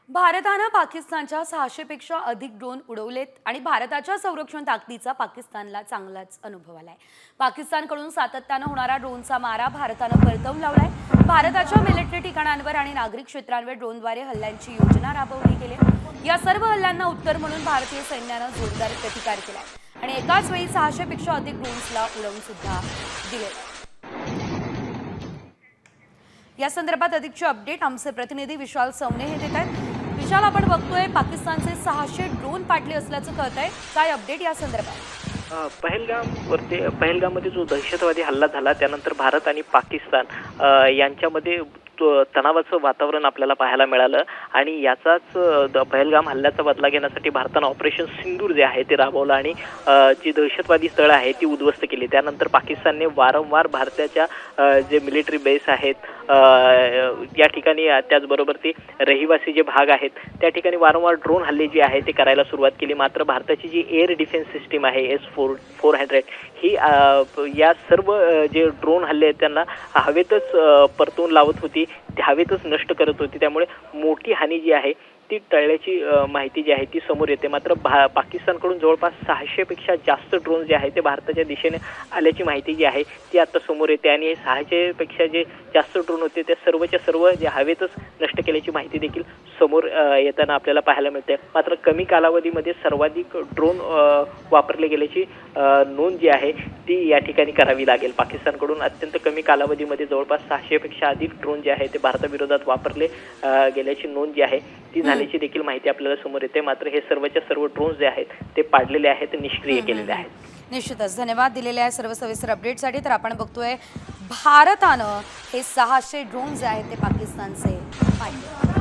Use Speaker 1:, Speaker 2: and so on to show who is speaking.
Speaker 1: भारतानं पाकिस्तानच्या 600 पेक्षा अधिक ड्रोन उडवलेत आणि भारताच्या संरक्षण ताकदीचा पाकिस्तानला चांगलाच अनुभव आलाय। पाकिस्तानकडून सातत्यानं होणारा ड्रोनचा मारा भारतानं परतवून लावलाय। भारताच्या मिलिटरी ठिकाणांवर आणि नागरिक क्षेत्रांवर ड्रोनद्वारे हल्ल्यांची योजना राबवली गेली। या सर्व हल्ल्यांना उत्तर म्हणून भारतीय सैन्यानं जोरदार प्रतिकार केलाय आणि एकाच वेळी 600 पेक्षा अधिक ड्रोन्सला उडवून सुद्धा दिले। या संदर्भात अधिकची अपडेट आमचे प्रतिनिधी विशाल सवने हे देत आहेत। विशाल, आपण बघतोय पाकिस्तानचे 600 ड्रोन पाडले असल्याचं कळतंय, काय अपडेट या संदर्भात?
Speaker 2: पहलगाममध्ये जो दहशतवादी हल्ला झाला त्यानंतर भारत आणि पाकिस्तान यांच्यामध्ये तणावाचं वातावरण आपल्याला पाहायला मिळालं आणि याचाच पहलगाम हल्ल्याचा बदला घेण्यासाठी भारतानं ऑपरेशन सिंदूर जे आहे ते राबवलं आणि जी दहशतवादी स्थळं आहेत ती उद्ध्वस्त केली। त्यानंतर पाकिस्तानने वारंवार भारताच्या जे मिलिटरी बेस आहेत या ठिकाणी, त्याचबरोबर ते रहिवासी जे भाग आहेत त्या ठिकाणी वारंवार ड्रोन हल्ले जे आहे ते करायला सुरुवात केली। मात्र भारताची जी एअर डिफेन्स सिस्टीम आहे S-400 ही या सर्व जे ड्रोन हल्ले आहेत त्यांना हवेतच परतवून लावत होती, ते हवेतच नष्ट करत होती। त्यामुळे मोठी हानी जी आहे ती टळल्याची माहिती जी आहे ती समोर येते। मात्र पाकिस्तानकडून जवळपास 600 पेक्षा जास्त ड्रोन जे आहे ते भारताच्या दिशेने आल्याची माहिती जी आहे ती आता समोर येते आणि 600 पेक्षा जे जास्त ड्रोन होते ते सर्वच्या सर्व जे हवेतच नष्ट केल्याची माहिती देखील समोर येताना आपल्याला पाहायला मिळते। मात्र कमी कालावधीमध्ये सर्वाधिक ड्रोन वापरले गेल्याची नोंद जी आहे ती या ठिकाणी करावी लागेल। पाकिस्तानकडून अत्यंत कमी कालावधीमध्ये जवळपास 600 पेक्षा अधिक ड्रोन जे आहे ते भारताविरोधात वापरले गेल्याची नोंद जी आहे ती झाल्याची देखील माहिती आपल्याला समोर येते। मात्र हे सर्वच्या सर्व ड्रोन्स जे आहेत ते पाडलेले आहेत, निष्क्रिय केलेले आहेत।
Speaker 1: निश्चितच धन्यवाद दिलेल्या सर्व सविस्तर अपडेटसाठी। तर आपण बघतोय भारतानं हे 600 ड्रोन जे आहेत ते पाकिस्तानचे पाडले।